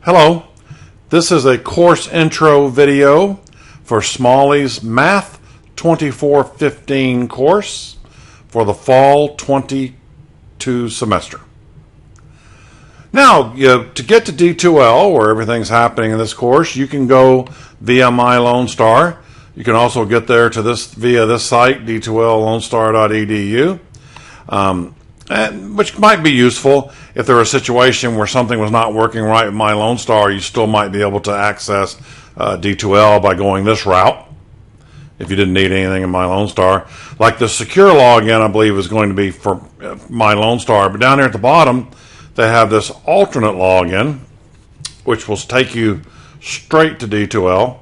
Hello, this is a course intro video for Smalley's Math 2415 course for the fall 22 semester. Now, to get to D2L, where everything's happening in this course, you can go via My Lone Star. You can also get there to this via this site, d2lllonestar.edu. Which might be useful if there were a situation where something was not working right with My Lone Star. You still might be able to access D2L by going this route if you didn't need anything in My Lone Star. Like the secure login, I believe, is going to be for My Lone Star. But down here at the bottom, they have this alternate login, which will take you straight to D2L.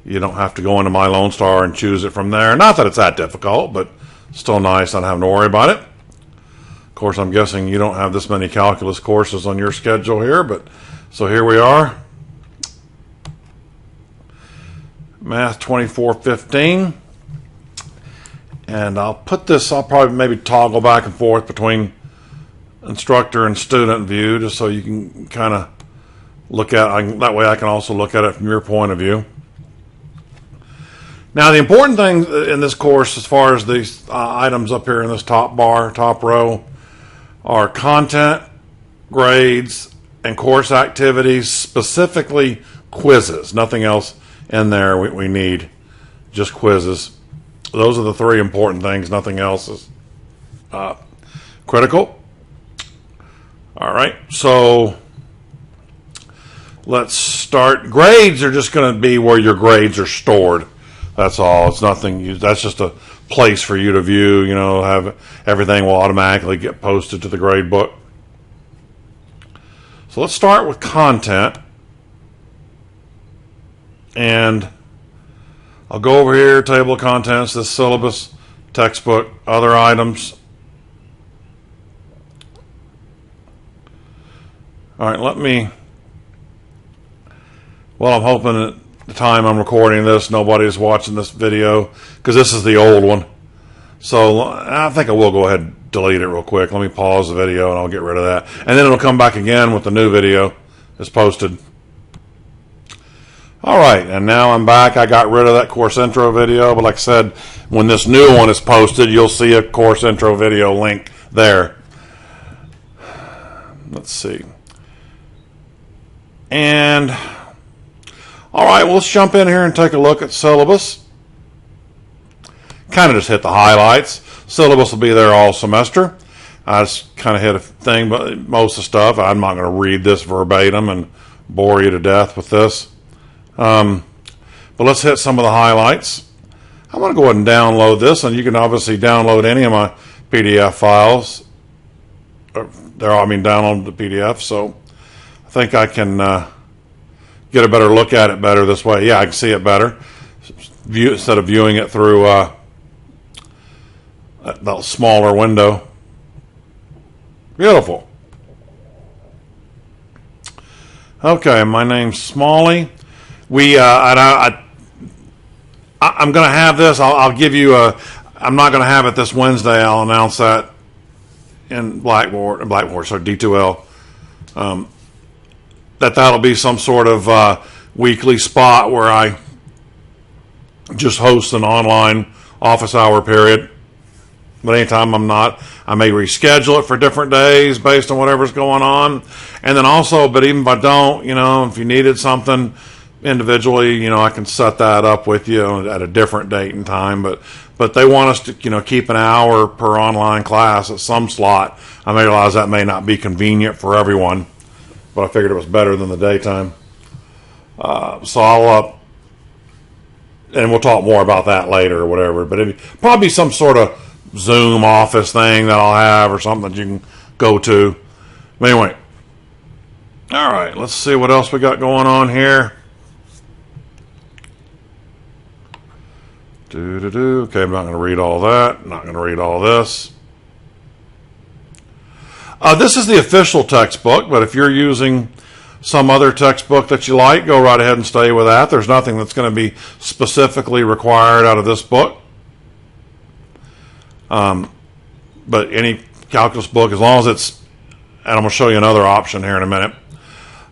You don't have to go into My Lone Star and choose it from there. Not that it's that difficult, but still nice not having to worry about it. Of course, I'm guessing you don't have this many calculus courses on your schedule here, but so here we are. Math 2415. And I'll probably maybe toggle back and forth between instructor and student view just so you can kind of look at that way I can also look at it from your point of view. Now, the important thing in this course, as far as these items up here in this top row, are content, grades, and course activities, specifically quizzes. Nothing else in there we need, just quizzes. Those are the three important things. Nothing else is critical. All right, so let's start. Grades are just going to be where your grades are stored. That's all. It's nothing. That's just a place for you to view. Have everything will automatically get posted to the grade book. So let's start with content, and I'll go over here. Table of contents, this syllabus, textbook, other items. All right. I'm hoping at the time I'm recording this, nobody's watching this video because this is the old one. So I think I will go ahead and delete it real quick. Let me pause the video and I'll get rid of that. And then it'll come back again with the new video that's posted. All right, and now I'm back. I got rid of that course intro video, but like I said, when this new one is posted, you'll see a course intro video link there. Let's see. And all right, well, let's jump in here and take a look at syllabus. Kind of just hit the highlights. Syllabus will be there all semester. I just kind of hit a thing, but most of the stuff, I'm not going to read this verbatim and bore you to death with this. But let's hit some of the highlights. I'm going to go ahead and download this, and you can obviously download any of my PDF files. Download the PDF, so I think I can get a better look at it better this way. Yeah, I can see it better instead of viewing it through that smaller window. Beautiful. Okay, my name's Smalley. I'm going to have this. I'll give you I'm not going to have it this Wednesday. I'll announce that in Blackboard, so D2L. That'll be some sort of weekly spot where I just host an online office hour period. But anytime I'm not, I may reschedule it for different days based on whatever's going on. And then also, but even if I don't, if you needed something individually, I can set that up with you at a different date and time. But they want us to, keep an hour per online class at some slot. I may realize that may not be convenient for everyone, but I figured it was better than the daytime. So I'll, and we'll talk more about that later or whatever, but it'd probably be some sort of Zoom office thing that I'll have or something that you can go to. But anyway, all right, let's see what else we got going on here. Okay, I'm not going to read all that. I'm not going to read all this. This is the official textbook, but if you're using some other textbook that you like, go right ahead and stay with that. There's nothing that's going to be specifically required out of this book. But any calculus book, as long as it's, and I'm going to show you another option here in a minute.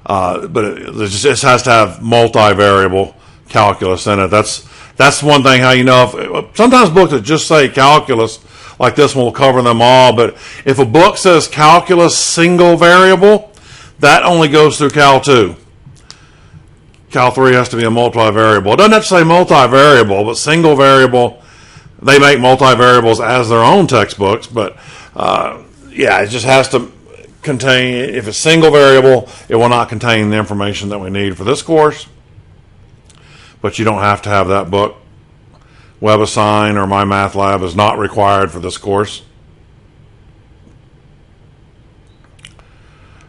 but it just has to have multivariable calculus in it. That's one thing how you know. If, sometimes books that just say calculus, like this one, will cover them all. But if a book says calculus single variable, that only goes through Cal 2. Cal 3 has to be a multivariable. It doesn't have to say multivariable, but single variable. They make multivariables as their own textbooks, but yeah, it just has to contain, if it's single variable, it will not contain the information that we need for this course. But you don't have to have that book. WebAssign or MyMathLab is not required for this course.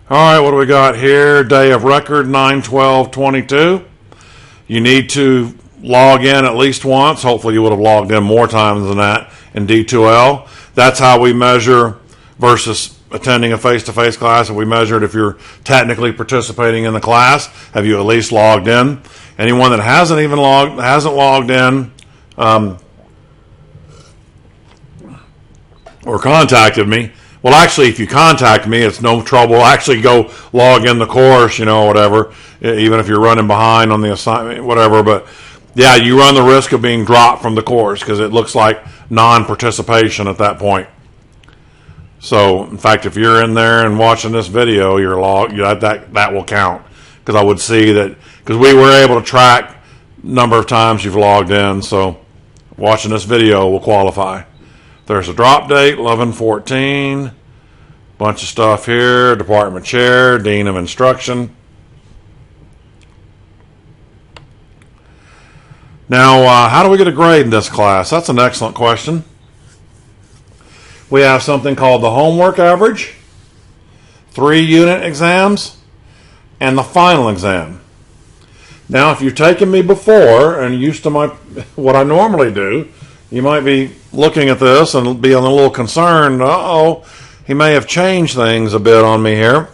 All right, what do we got here? Day of record, 9/12/22. You need to log in at least once. Hopefully you would have logged in more times than that in D2L. That's how we measure versus attending a face-to-face class. We measured if you're technically participating in the class. Have you at least logged in? Anyone that hasn't logged in or contacted me. Well, actually, if you contact me, it's no trouble. Actually, go log in the course, whatever, even if you're running behind on the assignment, whatever. But, yeah, you run the risk of being dropped from the course because it looks like non-participation at that point. So, in fact, if you're in there and watching this video, you're logged. That will count because I would see that because we were able to track number of times you've logged in. So, watching this video will qualify. There's a drop date, 11/14. Bunch of stuff here. Department chair, dean of instruction. Now, how do we get a grade in this class? That's an excellent question. We have something called the homework average, 3 unit exams, and the final exam. Now, if you've taken me before and used to what I normally do, you might be looking at this and be a little concerned. He may have changed things a bit on me here.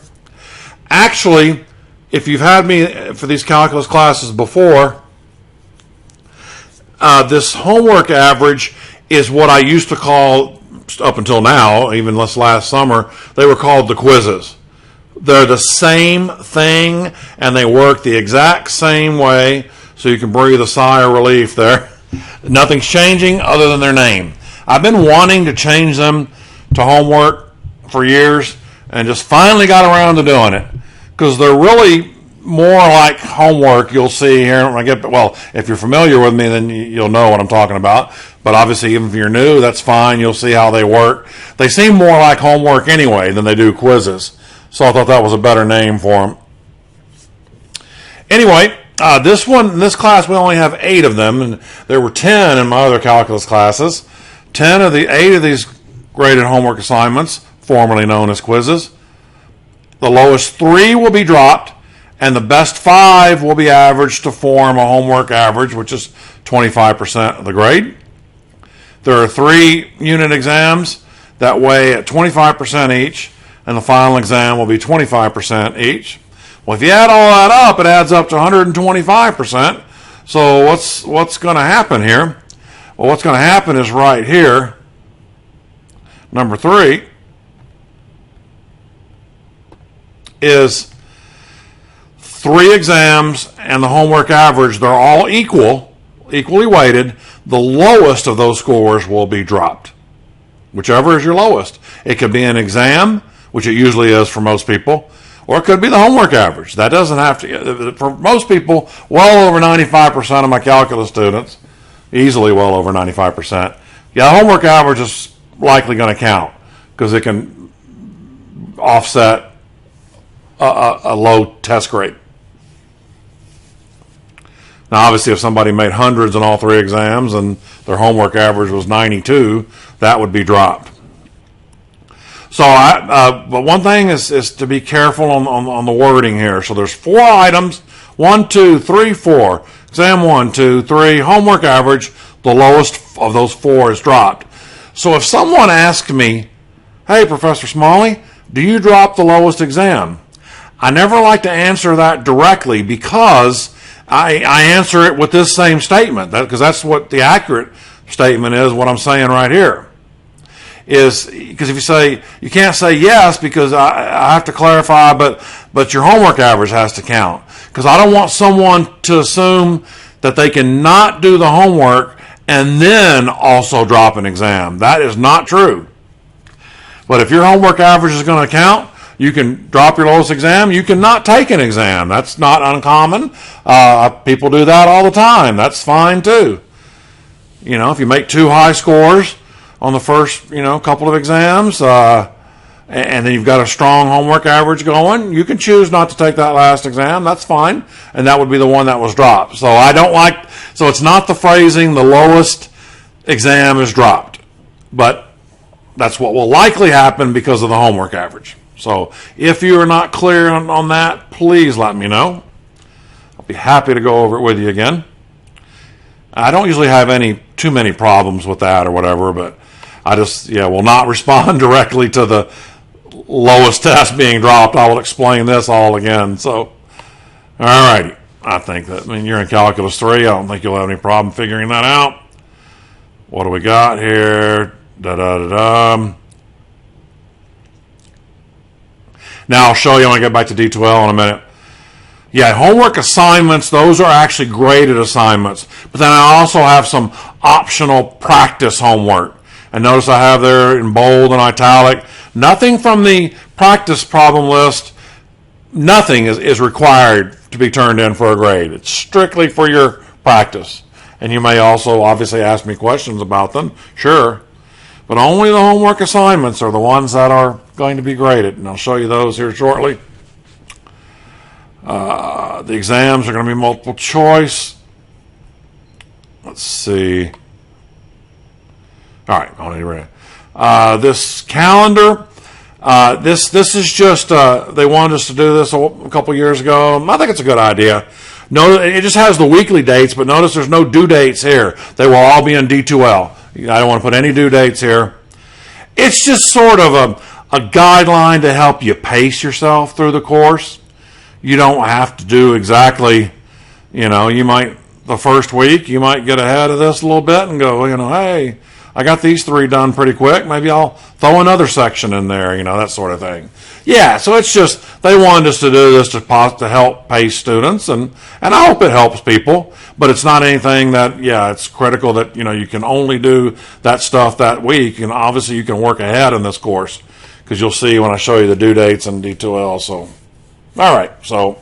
Actually, if you've had me for these calculus classes before, this homework average is what I used to call, up until now, even last summer, they were called the quizzes. They're the same thing, and they work the exact same way, so you can breathe a sigh of relief there. Nothing's changing other than their name. I've been wanting to change them to homework for years and just finally got around to doing it because they're really more like homework. You'll see here when I get, well, if you're familiar with me, then you'll know what I'm talking about. But obviously, even if you're new, that's fine. You'll see how they work. They seem more like homework anyway than they do quizzes. So I thought that was a better name for them. Anyway, this class, we only have 8 of them, and there were 10 in my other calculus classes. 8 of these graded homework assignments, formerly known as quizzes. The lowest 3 will be dropped, and the best 5 will be averaged to form a homework average, which is 25% of the grade. There are 3 unit exams that weigh at 25% each, and the final exam will be 25% each. Well, if you add all that up, it adds up to 125%. So what's going to happen here? Well, what's going to happen is right here, number 3, is 3 exams and the homework average. They're all equally weighted. The lowest of those scores will be dropped, whichever is your lowest. It could be an exam, which it usually is for most people, or it could be the homework average. That doesn't have to. For most people, well over 95% of my calculus students, easily well over 95%, the homework average is likely going to count because it can offset a low test grade. Now, obviously, if somebody made hundreds in all 3 exams and their homework average was 92, that would be dropped. So, but one thing is to be careful on the wording here. So there's 4 items, 1, 2, 3, 4. Exam 1, 2, 3, homework average, the lowest of those 4 is dropped. So if someone asked me, hey, Professor Smalley, do you drop the lowest exam? I never like to answer that directly because I answer it with this same statement, because that's what the accurate statement is, what I'm saying right here. is because if you say, you can't say yes because I have to clarify, but your homework average has to count. Because I don't want someone to assume that they can not do the homework and then also drop an exam. That is not true. But if your homework average is going to count, you can drop your lowest exam. You can not take an exam. That's not uncommon. People do that all the time. That's fine too. You know, if you make too high scores on the first, couple of exams, and then you've got a strong homework average going, you can choose not to take that last exam. That's fine. And that would be the one that was dropped. So so it's not the phrasing, the lowest exam is dropped. But that's what will likely happen because of the homework average. So if you are not clear on that, please let me know. I'll be happy to go over it with you again. I don't usually have too many problems with that or whatever, but I just, will not respond directly to the lowest test being dropped. I will explain this all again. So, all righty. You're in Calculus 3. I don't think you'll have any problem figuring that out. What do we got here? Da-da-da-da. Now I'll show you when I get back to D12 in a minute. Yeah, homework assignments, those are actually graded assignments. But then I also have some optional practice homework. And notice I have there in bold and italic. Nothing from the practice problem list, nothing is required to be turned in for a grade. It's strictly for your practice. And you may also obviously ask me questions about them, sure. But only the homework assignments are the ones that are going to be graded. And I'll show you those here shortly. The exams are going to be multiple choice. Let's see. All right, I'll need to read. This calendar, this is just, they wanted us to do this a couple years ago. I think it's a good idea. It just has the weekly dates, but notice there's no due dates here. They will all be in D2L. I don't want to put any due dates here. It's just sort of a guideline to help you pace yourself through the course. You don't have to do exactly, the first week, you might get ahead of this a little bit and go, hey, I got these 3 done pretty quick. Maybe I'll throw another section in there, that sort of thing. Yeah, so it's just, they wanted us to do this to help pace students, and I hope it helps people, but it's not anything that, it's critical that, you can only do that stuff that week, and obviously you can work ahead in this course, because you'll see when I show you the due dates in D2L, so. All right, so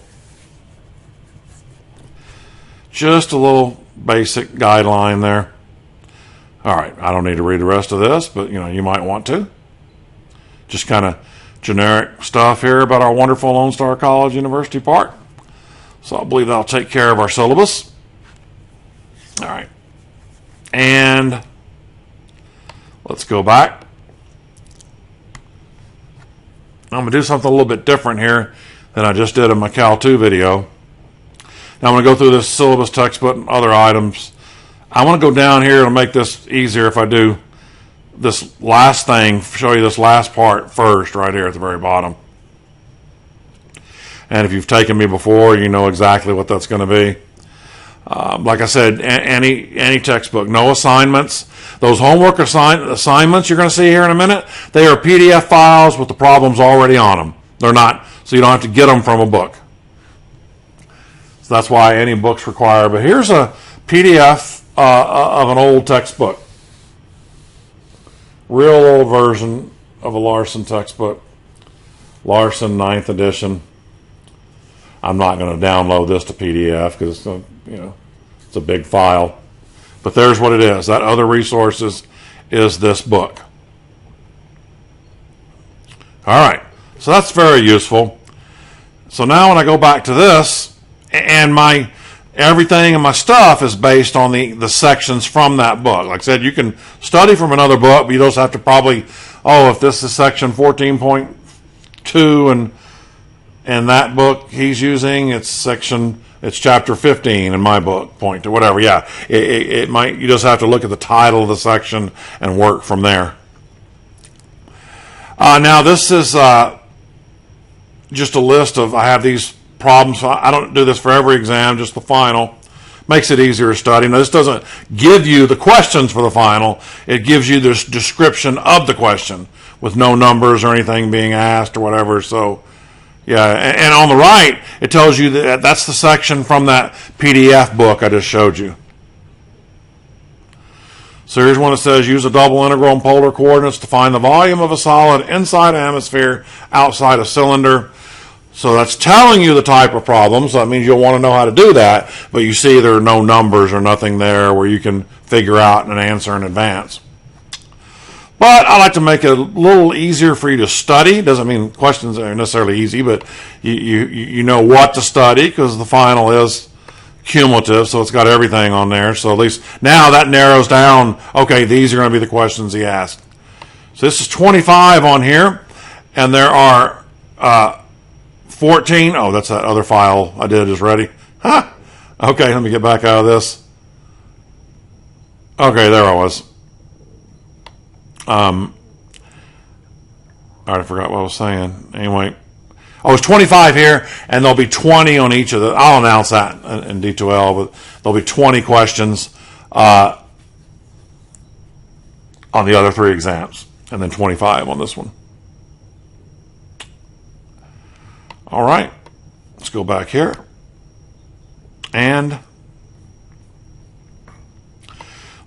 just a little basic guideline there. All right, I don't need to read the rest of this, but you might want to. Just kind of generic stuff here about our wonderful Lone Star College University Park. So I believe that'll take care of our syllabus. All right, and let's go back. I'm going to do something a little bit different here than I just did in my Cal 2 video. Now I'm going to go through this syllabus textbook and other items. I want to go down here to make this easier if I do this last thing, show you this last part first, right here at the very bottom. And if you've taken me before, you know exactly what that's going to be. Like I said, any textbook, no assignments. Those homework assignments you're going to see here in a minute, they are PDF files with the problems already on them. They're not, so you don't have to get them from a book. So that's why any book's required. But here's a PDF of an old textbook. Real old version of a Larson textbook. Larson 9th edition. I'm not going to download this to PDF because it's a big file. But there's what it is. That other resources is this book. All right. So that's very useful. So now when I go back to this, and my everything and my stuff is based on the sections from that book. Like I said, you can study from another book, but you just have to probably, if this is section 14.2 and that book he's using, it's chapter 15 in my book, point to whatever. Yeah, it might, you just have to look at the title of the section and work from there. Now this is just a list of, I have these problems. I don't do this for every exam, just the final. makes it easier to study. Now, this doesn't give you the questions for the final. It gives you this description of the question with no numbers or anything being asked or whatever. So, yeah, and on the right, it tells you that that's the section from that PDF book I just showed you. So here's one that says, use a double integral in polar coordinates to find the volume of a solid inside a hemisphere, outside a cylinder. So that's telling you the type of problem, so that means you'll want to know how to do that, but you see there are no numbers or nothing there where you can figure out an answer in advance. But I like to make it a little easier for you to study. Doesn't mean questions are necessarily easy, but you know what to study because the final is cumulative, so it's got everything on there. So at least now that narrows down, okay, these are going to be the questions he asked. So this is 25 on here, and there are 14. Oh, that's that other file I did is ready. Huh. Okay, let me get back out of this. Okay, there I was. I forgot what I was saying. Anyway, it's 25 here, and there'll be 20 on each of the. I'll announce that in D2L, but there'll be 20 questions on the other 3 exams, and then 25 on this one. All right, let's go back here. And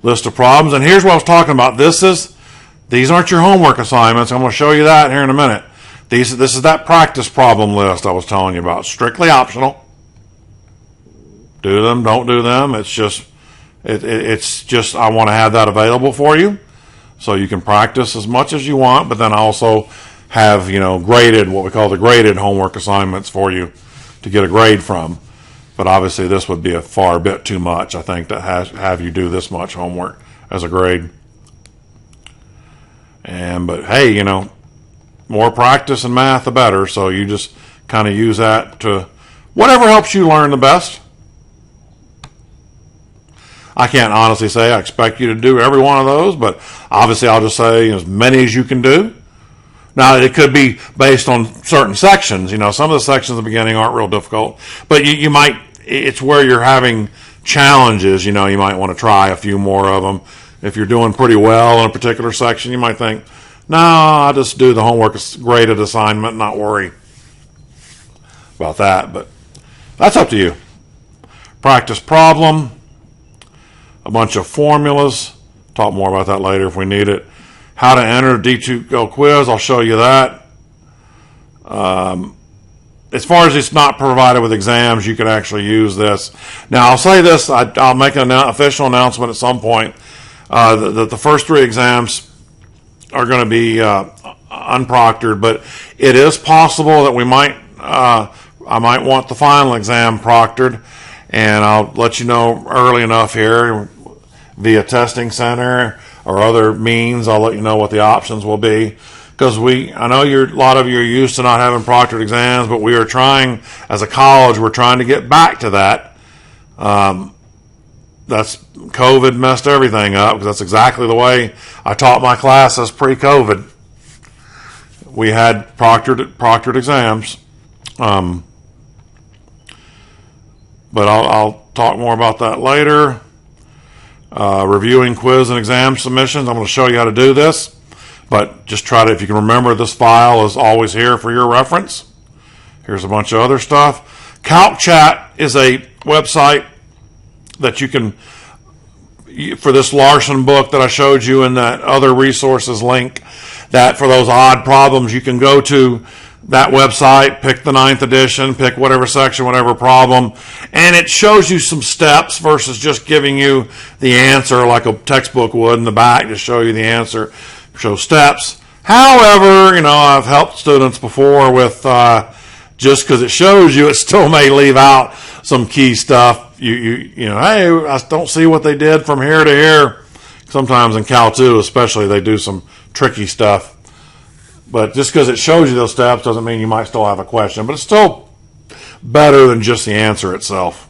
list of problems. And here's what I was talking about. These aren't your homework assignments. I'm going to show you that here in a minute. This is that practice problem list I was telling you about. Strictly optional. Do them, don't do them. It's just I want to have that available for you so you can practice as much as you want, but then also have, graded, what we call the graded homework assignments for you to get a grade from. But obviously this would be a far bit too much, I think, to have you do this much homework as a grade. But hey, more practice in math, the better. So you just kind of use that to whatever helps you learn the best. I can't honestly say I expect you to do every one of those, but obviously I'll just say as many as you can do. Now, it could be based on certain sections. Some of the sections at the beginning aren't real difficult, but you might, it's where you're having challenges, you might want to try a few more of them. If you're doing pretty well in a particular section, you might think, no, I'll just do the homework graded assignment, not worry about that. But that's up to you. Practice problem, a bunch of formulas. Talk more about that later if we need it. How to enter a D2L quiz, I'll show you that. As far as it's not provided with exams, you can actually use this. Now, I'll say this, I'll make an official announcement at some point. The first 3 exams are going to be unproctored, but it is possible that I might want the final exam proctored, and I'll let you know early enough here via testing center or other means. I'll let you know what the options will be, because I know a lot of you are used to not having proctored exams, but we are trying, as a college, we're trying to get back to that. That's COVID messed everything up, because that's exactly the way I taught my classes pre-COVID. We had proctored exams, but I'll talk more about that later. Reviewing quiz and exam submissions. I'm going to show you how to do this, but just try to, if you can remember, this file is always here for your reference. Here's a bunch of other stuff. CalcChat is a website that you can, for this Larson book that I showed you in that other resources link, that for those odd problems, you can go to that website, pick the 9th edition, pick whatever section, whatever problem, and it shows you some steps versus just giving you the answer like a textbook would in the back, just show you the answer, show steps. However, I've helped students before with just because it shows you, it still may leave out some key stuff. Hey, I don't see what they did from here to here. Sometimes in Cal 2 especially, they do some tricky stuff. But just because it shows you those steps doesn't mean you might still have a question. But it's still better than just the answer itself.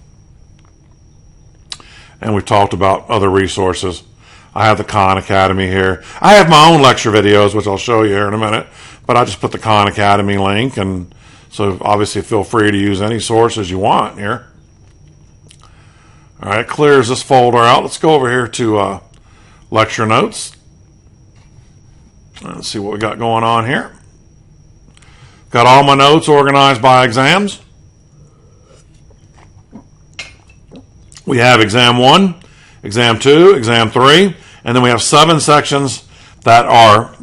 And we've talked about other resources. I have the Khan Academy here. I have my own lecture videos, which I'll show you here in a minute. But I just put the Khan Academy link. And so obviously feel free to use any sources you want here. All right, clears this folder out. Let's go over here to lecture notes. Let's see what we got going on here. Got all my notes organized by exams. We have exam 1, exam 2, exam 3, and then we have 7 sections that are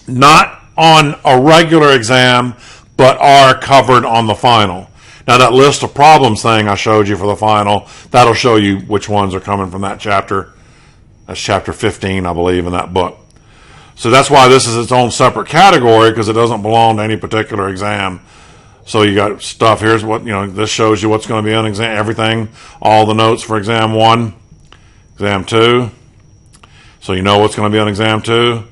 not on a regular exam, but are covered on the final. Now that list of problems thing I showed you for the final, that'll show you which ones are coming from that chapter. That's chapter 15, I believe, in that book. So that's why this is its own separate category, because it doesn't belong to any particular exam. So you got stuff, here's what, this shows you what's going to be on exam, everything, all the notes for exam 1, exam 2. So you know what's going to be on exam 2. You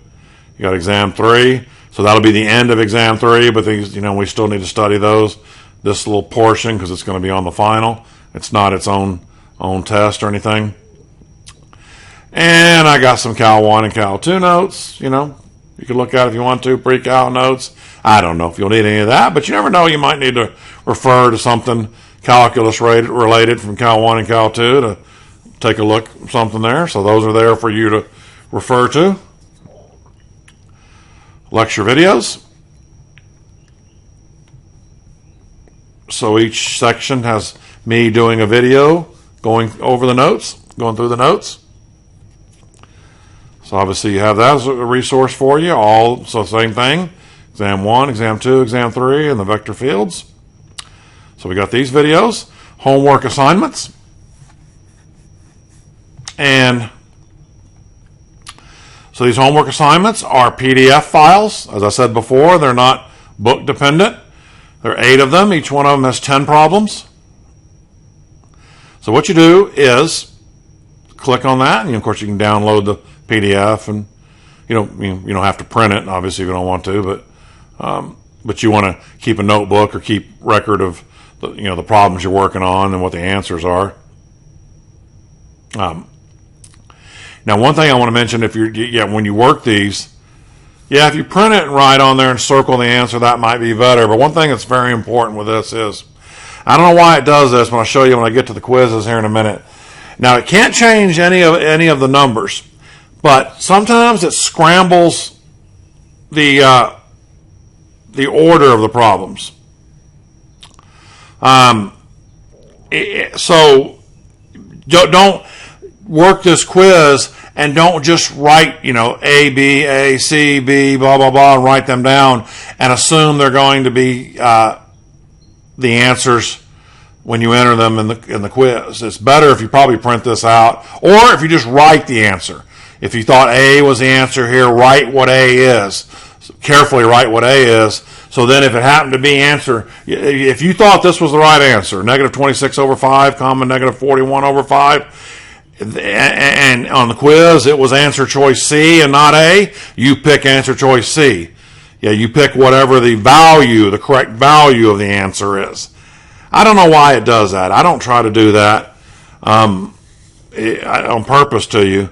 got exam 3. So that'll be the end of exam 3, but these, we still need to study those, this little portion, because it's going to be on the final. It's not its own test or anything. And I got some Cal 1 and Cal 2 notes, you can look at it if you want to, pre-Cal notes. I don't know if you'll need any of that, but you never know. You might need to refer to something calculus related from Cal 1 and Cal 2 to take a look at something there. So those are there for you to refer to. Lecture videos. So each section has me doing a video, going over the notes, going through the notes. So obviously you have that as a resource for you. So same thing. Exam 1, Exam 2, Exam 3, and the vector fields. So we got these videos. Homework assignments. And so these homework assignments are PDF files. As I said before, they're not book dependent. There are 8 of them. Each one of them has 10 problems. So what you do is click on that, and of course you can download the PDF, and you don't have to print it, obviously, if you don't want to, but you want to keep a notebook or keep record of the problems you're working on and what the answers are. Now, one thing I want to mention, when you work these, if you print it and write on there and circle the answer, that might be better. But one thing that's very important with this is, I don't know why it does this, but I'll show you when I get to the quizzes here in a minute. Now, it can't change any of the numbers, but sometimes it scrambles the order of the problems. So don't work this quiz and don't just write, A, B, A, C, B, blah, blah, blah, and write them down and assume they're going to be the answers when you enter them in the quiz. It's better if you probably print this out, or if you just write the answer. If you thought A was the answer here, write what A is. Carefully write what A is. So then if it happened to be answer, if you thought this was the right answer, negative 26 over 5, comma, negative 41 over 5, and on the quiz it was answer choice C and not A, you pick answer choice C. You pick whatever the correct value of the answer is. I don't know why it does that. I don't try to do that on purpose to you.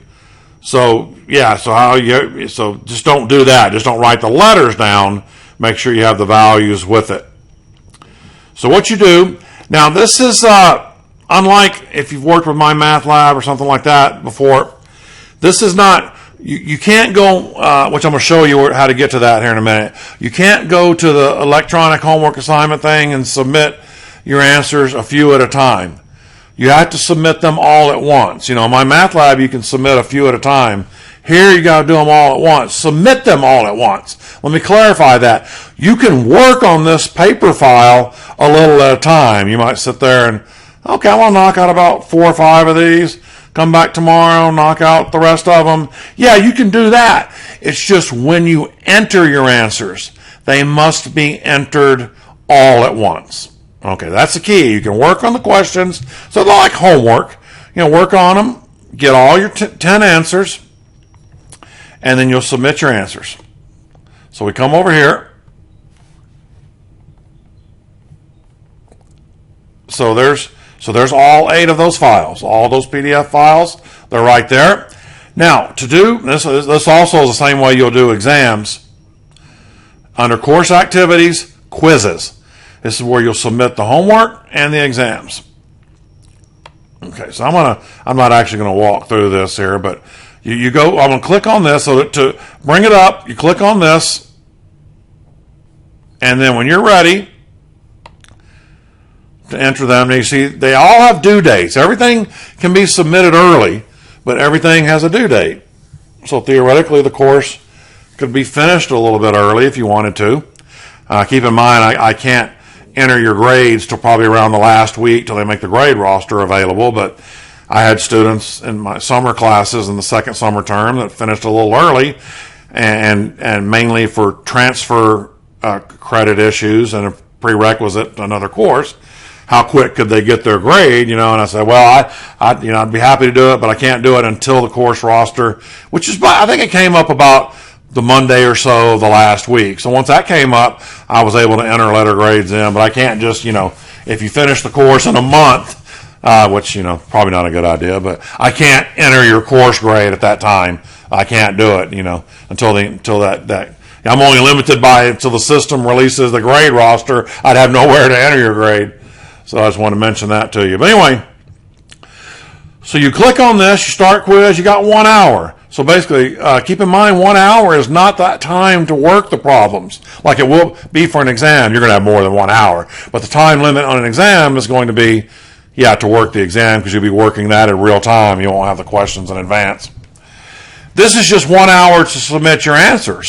So so just don't do that. Just don't write the letters down. Make sure you have the values with it. So what you do now, this is unlike if you've worked with My Math Lab or something like that before. This is not. You can't go, which I'm going to show you how to get to that here in a minute. You can't go to the electronic homework assignment thing and submit your answers a few at a time. You have to submit them all at once. My Math Lab, you can submit a few at a time. Here, you got to do them all at once. Submit them all at once. Let me clarify that. You can work on this paper file a little at a time. You might sit there and, okay, I want to knock out about 4 or 5 of these. Come back tomorrow, knock out the rest of them. Yeah, you can do that. It's just when you enter your answers, they must be entered all at once. Okay, that's the key. You can work on the questions. So they're like homework. Work on them, get all your 10 answers, and then you'll submit your answers. So we come over here. So there's all 8 of those files, all those PDF files. They're right there. Now, to do this also is the same way you'll do exams. Under course activities, quizzes. This is where you'll submit the homework and the exams. Okay, so I'm not actually gonna walk through this here, but you go. I'm gonna click on this. So to bring it up, you click on this, and then when you're ready to enter them, you see they all have due dates. Everything can be submitted early, but everything has a due date. So theoretically, the course could be finished a little bit early if you wanted to. Keep in mind, I can't enter your grades till probably around the last week till they make the grade roster available, but I had students in my summer classes in the second summer term that finished a little early, and mainly for transfer credit issues and a prerequisite to another course. How quick could they get their grade? And I said, well, I'd be happy to do it, but I can't do it until the course roster, which is, I think it came up about the Monday or so of the last week. So once that came up, I was able to enter letter grades in, but I can't just, if you finish the course in a month, which, probably not a good idea, but I can't enter your course grade at that time. I can't do it, until that. I'm only limited until the system releases the grade roster. I'd have nowhere to enter your grade. So I just want to mention that to you. But anyway, so you click on this, you start quiz, you got 1 hour. So basically, keep in mind 1 hour is not that time to work the problems like it will be for an exam. You're going to have more than 1 hour. But the time limit on an exam is going to be, to work the exam, because you'll be working that in real time. You won't have the questions in advance. This is just 1 hour to submit your answer,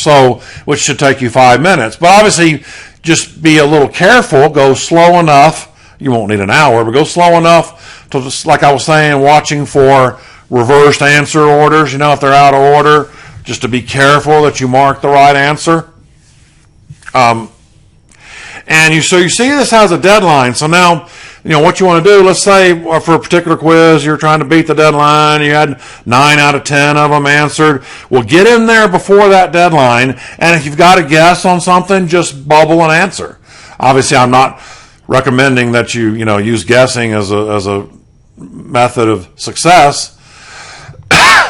which should take you 5 minutes. But obviously, just be a little careful. Go slow enough. You won't need an hour, but go slow enough to, just like I was saying, watching for reversed answer orders, if they're out of order, just to be careful that you mark the right answer. So you see this has a deadline. So now, what you want to do, let's say for a particular quiz, you're trying to beat the deadline, you had 9 out of 10 of them answered. Well, get in there before that deadline, and if you've got a guess on something, just bubble an answer. Obviously, I'm not recommending that you use guessing as a method of success.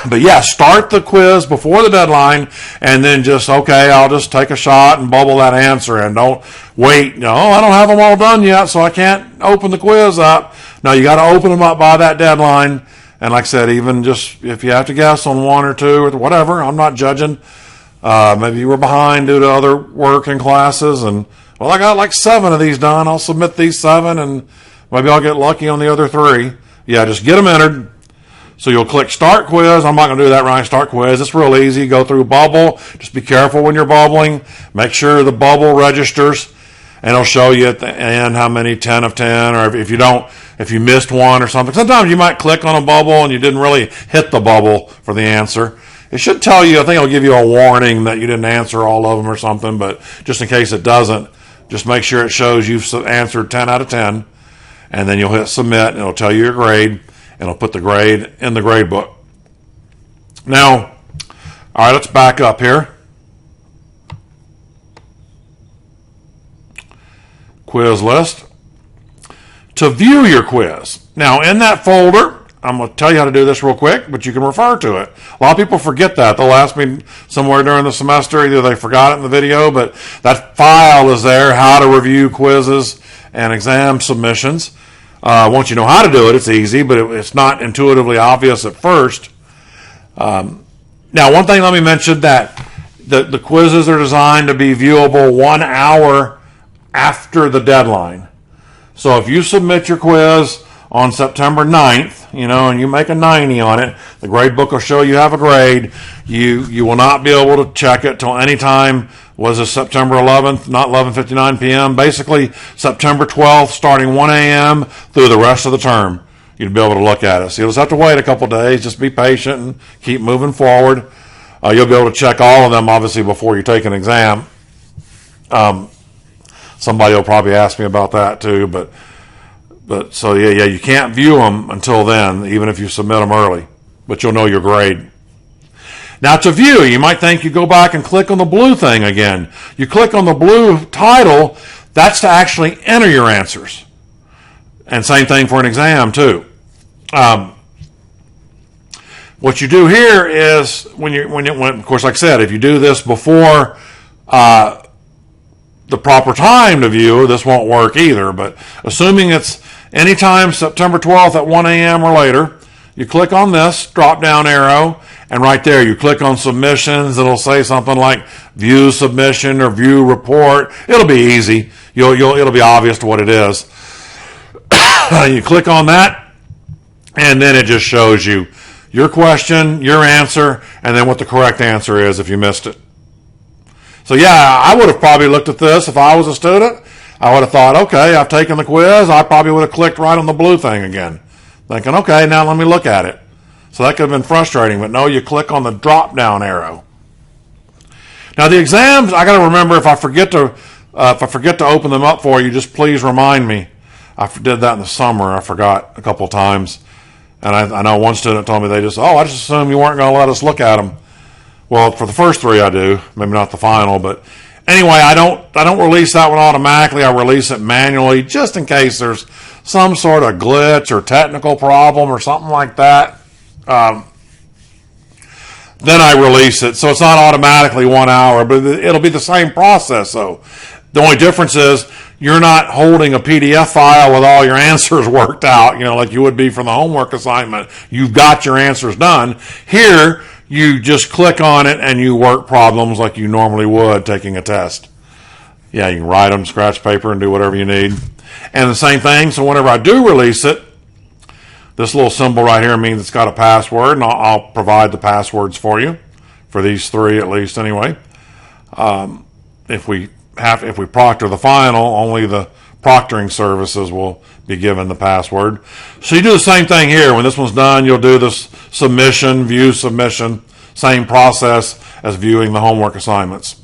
But start the quiz before the deadline, and then I'll just take a shot and bubble that answer, and don't wait. I don't have them all done yet, so I can't open the quiz up. No, you got to open them up by that deadline. And like I said, even just if you have to guess on 1 or 2 or whatever, I'm not judging. Maybe you were behind due to other work and classes, and I got like 7 of these done. I'll submit these 7, and maybe I'll get lucky on the other 3. Just get them entered. So you'll click Start Quiz. I'm not going to do that right. Start Quiz. It's real easy. Go through Bubble. Just be careful when you're bubbling. Make sure the bubble registers, and it'll show you at the end how many 10 of 10, or if you missed one or something. Sometimes you might click on a bubble and you didn't really hit the bubble for the answer. It should tell you, I think it'll give you a warning that you didn't answer all of them or something, but just in case it doesn't, just make sure it shows you've answered 10 out of 10, and then you'll hit Submit, and it'll tell you your grade. And it'll put the grade in the grade book. Now, all right, let's back up here. Quiz list. To view your quiz. Now, in that folder, I'm going to tell you how to do this real quick, but you can refer to it. A lot of people forget that. They'll ask me somewhere during the semester, either they forgot it in the video, but that file is there, how to review quizzes and exam submissions. Once you know how to do it, it's easy, but it's not intuitively obvious at first. Now, one thing let me mention, that the quizzes are designed to be viewable 1 hour after the deadline. So if you submit your quiz on September 9th, and you make a 90 on it, the grade book will show you have a grade. You will not be able to check it till any time. Was it September 11th, not 11:59 p.m.? Basically, September 12th, starting 1 a.m. through the rest of the term. You'd be able to look at it. So you'll just have to wait a couple days. Just be patient and keep moving forward. You'll be able to check all of them, obviously, before you take an exam. Somebody will probably ask me about that, too. But so, you can't view them until then, even if you submit them early. But you'll know your grade. Now, to view, you might think you go back and click on the blue thing again. You click on the blue title, that's to actually enter your answers. And same thing for an exam, too. What you do here is, when of course, like I said, if you do this before the proper time to view, this won't work either. But assuming it's Anytime September 12th at 1 a.m. or later, you click on this drop-down arrow, and right there you click on submissions. It'll say something like view submission or view report. It'll be easy. It'll be obvious to what it is. You click on that, and then it just shows you your question, your answer, and then what the correct answer is if you missed it. So yeah, I would have probably looked at this if I was a student. I would have thought, okay, I've taken the quiz. I probably would have clicked right on the blue thing again, thinking, okay, now let me look at it. So that could have been frustrating, but no, you click on the drop-down arrow. Now the exams, I got to remember, if I forget to open them up for you, just please remind me. I did that in the summer. I forgot a couple times, and I know one student told me I just assumed you weren't going to let us look at them. Well, for the first three I do, maybe not the final, but anyway, I don't release that one automatically. I release it manually just in case there's some sort of glitch or technical problem or something like that. Then I release it, so it's not automatically 1 hour, but it'll be the same process. So the only difference is you're not holding a PDF file with all your answers worked out, like you would be for the homework assignment. You've got your answers done. Here, you just click on it and you work problems like you normally would taking a test. Yeah, you can write them, scratch paper, and do whatever you need. And the same thing, so whenever I do release it, this little symbol right here means it's got a password, and I'll provide the passwords for you, for these three at least anyway. If we proctor the final, only the proctoring services will be given the password. So you do the same thing here. When this one's done, you'll do this submission, view submission, same process as viewing the homework assignments.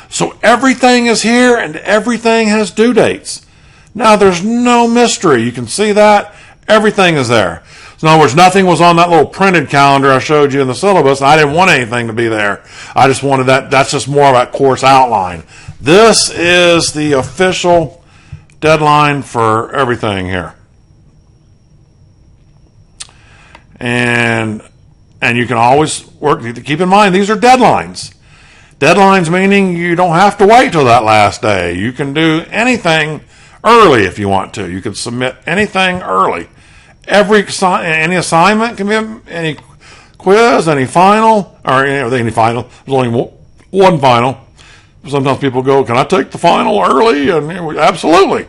So everything is here and everything has due dates. Now there's no mystery. You can see that. Everything is there. So in other words, nothing was on that little printed calendar I showed you in the syllabus, and I didn't want anything to be there. I just wanted that. That's just more of that course outline. This is the official deadline for everything here. And you can always work. Keep in mind, these are deadlines. Deadlines meaning you don't have to wait till that last day. You can do anything early if you want to. You can submit anything early. Any assignment can be any quiz, any final, or any final. There's only one final. Sometimes people go, "Can I take the final early?" And absolutely.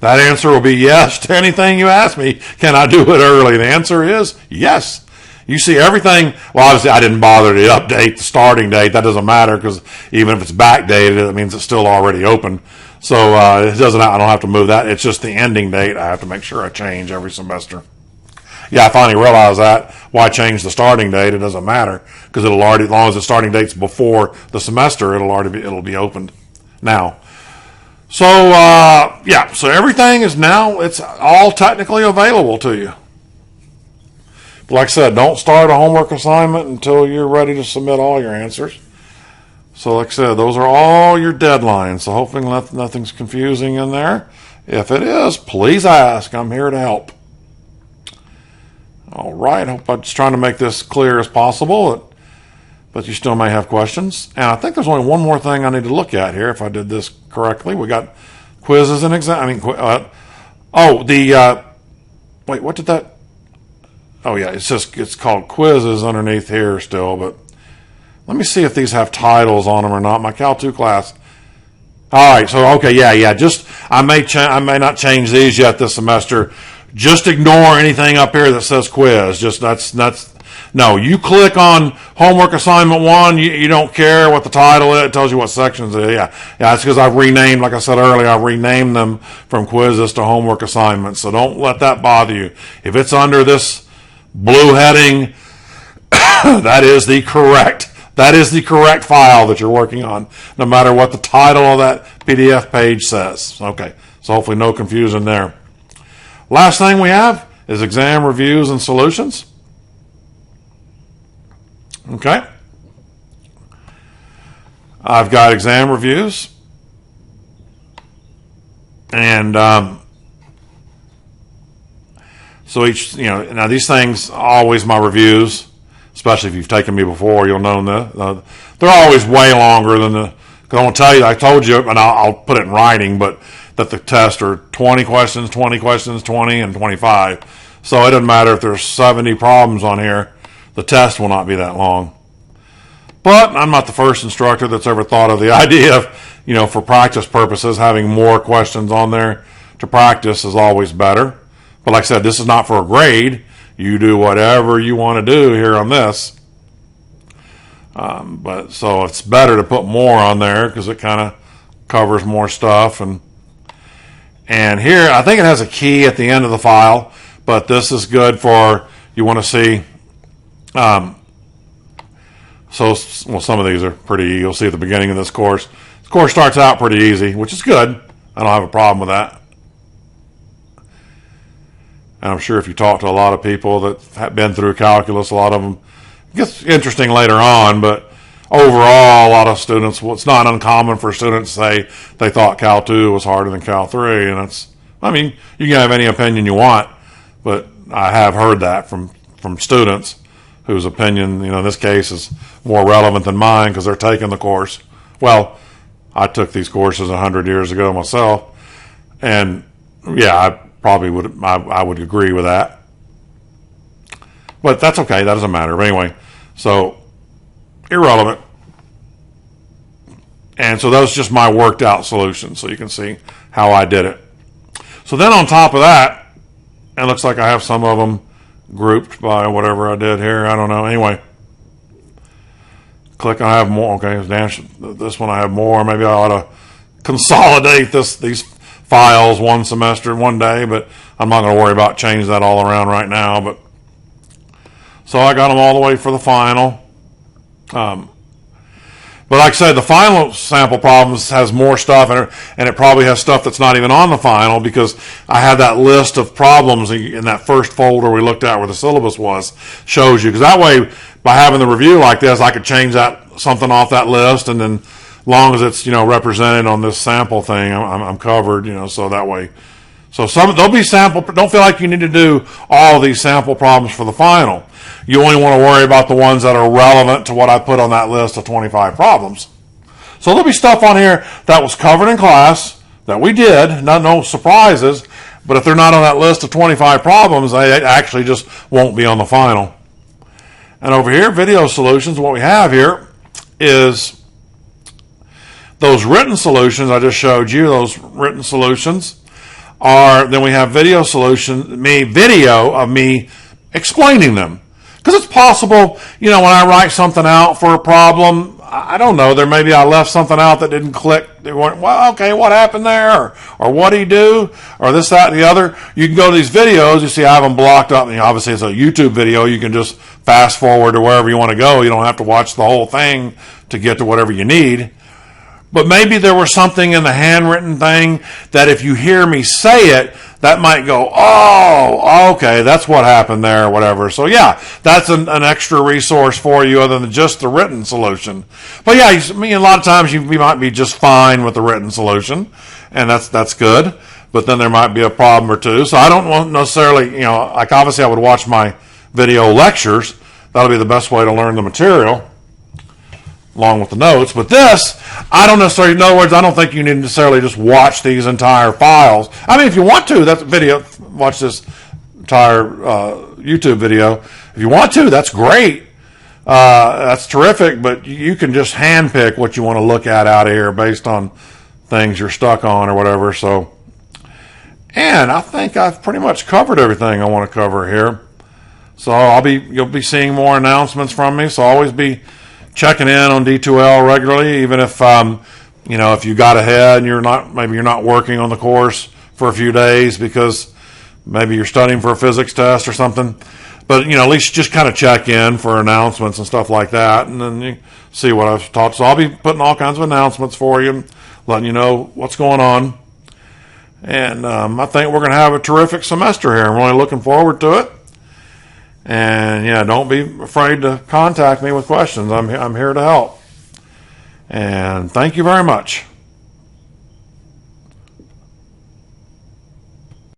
That answer will be yes to anything you ask me. Can I do it early? The answer is yes. You see everything. Well, obviously, I didn't bother to update the starting date. That doesn't matter because even if it's backdated, it means it's still already open. So it doesn't. I don't have to move that. It's just the ending date. I have to make sure I change every semester. Yeah, I finally realized that. Why change the starting date? It doesn't matter because it'll already, as long as the starting date's before the semester, it'll be opened now. So so everything is now. It's all technically available to you. But like I said, don't start a homework assignment until you're ready to submit all your answers. So like I said, those are all your deadlines. So hopefully nothing's confusing in there. If it is, please ask. I'm here to help. All right. I hope I'm just trying to make this clear as possible, but you still may have questions. And I think there's only one more thing I need to look at here if I did this correctly. We got quizzes and exams. Wait, what did that? Oh yeah, it's called quizzes underneath here still, but let me see if these have titles on them or not. My Cal 2 class. All right, so okay, yeah. Just I may not change these yet this semester. Just ignore anything up here that says quiz. Just that's no. You click on homework assignment 1. You don't care what the title is. It tells you what sections it is. Yeah. That's because I've renamed, like I said earlier, I've renamed them from quizzes to homework assignments. So don't let that bother you. If it's under this blue heading, that is the correct file that you're working on, no matter what the title of that PDF page says. Okay, so hopefully no confusion there. Last thing we have is exam reviews and solutions. Okay. I've got exam reviews. And so each, now these things, always my reviews, especially if you've taken me before, you'll know they're always way longer than because I won't tell you, I told you, and I'll put it in writing, but that the tests are 20 questions, 20 questions, 20, and 25. So it doesn't matter if there's 70 problems on here. The test will not be that long. But I'm not the first instructor that's ever thought of the idea of, for practice purposes, having more questions on there to practice is always better. But like I said, this is not for a grade. You do whatever you want to do here on this. But so it's better to put more on there because it kind of covers more stuff. And here, I think it has a key at the end of the file, but this is good for, you want to see, some of these are pretty, you'll see at the beginning of this course. This course starts out pretty easy, which is good. I don't have a problem with that. And I'm sure if you talk to a lot of people that have been through calculus, a lot of them, it gets interesting later on, but overall, a lot of students, it's not uncommon for students to say they thought Cal 2 was harder than Cal 3, and you can have any opinion you want, but I have heard that from students whose opinion, in this case, is more relevant than mine because they're taking the course. Well, I took these courses 100 years ago myself, and yeah, I would agree with that. But that's okay, that doesn't matter. But anyway, so irrelevant. And so that was just my worked out solution, so you can see how I did it. So then on top of that, it looks like I have some of them grouped by whatever I did here. I don't know. Anyway, click, I have more. Okay, this one I have more. Maybe I ought to consolidate these files one semester, one day, but I'm not going to worry about changing that all around right now. But so I got them all the way for the final. But like I said, the final sample problems has more stuff in it, and it probably has stuff that's not even on the final because I had that list of problems in that first folder we looked at where the syllabus was, shows you. Because that way, by having the review like this, I could change something off that list, and then as long as it's represented on this sample thing, I'm covered. So that way. So there'll be sample. Don't feel like you need to do all of these sample problems for the final. You only want to worry about the ones that are relevant to what I put on that list of 25 problems. So there'll be stuff on here that was covered in class that we did, no surprises, but if they're not on that list of 25 problems, they actually just won't be on the final. And over here, video solutions, what we have here is those written solutions I just showed you, those written solutions then we have video of me explaining them. Because it's possible, when I write something out for a problem, I don't know, maybe I left something out that didn't click. They weren't, well, okay, what happened there? Or what did he do? Or this, that, and the other. You can go to these videos, you see I have them blocked up. And obviously it's a YouTube video. You can just fast forward to wherever you want to go. You don't have to watch the whole thing to get to whatever you need. But maybe there was something in the handwritten thing that if you hear me say it, that might go, oh, okay, that's what happened there, or whatever. So yeah, that's an extra resource for you other than just the written solution. But yeah, a lot of times you might be just fine with the written solution, and that's good. But then there might be a problem or two. So I don't want necessarily, like obviously I would watch my video lectures. That'll be the best way to learn the material, along with the notes. But this, I don't necessarily, in other words, I don't think you need to necessarily just watch these entire files. I mean, if you want to, that's a video, watch this entire YouTube video. If you want to, that's great. That's terrific, but you can just handpick what you want to look at out of here based on things you're stuck on or whatever. So, and I think I've pretty much covered everything I want to cover here. So you'll be seeing more announcements from me. So always be checking in on D2L regularly, even if if you got ahead and maybe you're not working on the course for a few days because maybe you're studying for a physics test or something. But at least just kind of check in for announcements and stuff like that, and then you see what I've taught. So I'll be putting all kinds of announcements for you, letting you know what's going on. And I think we're going to have a terrific semester here. I'm really looking forward to it. And yeah, don't be afraid to contact me with questions. I'm here to help. And thank you very much.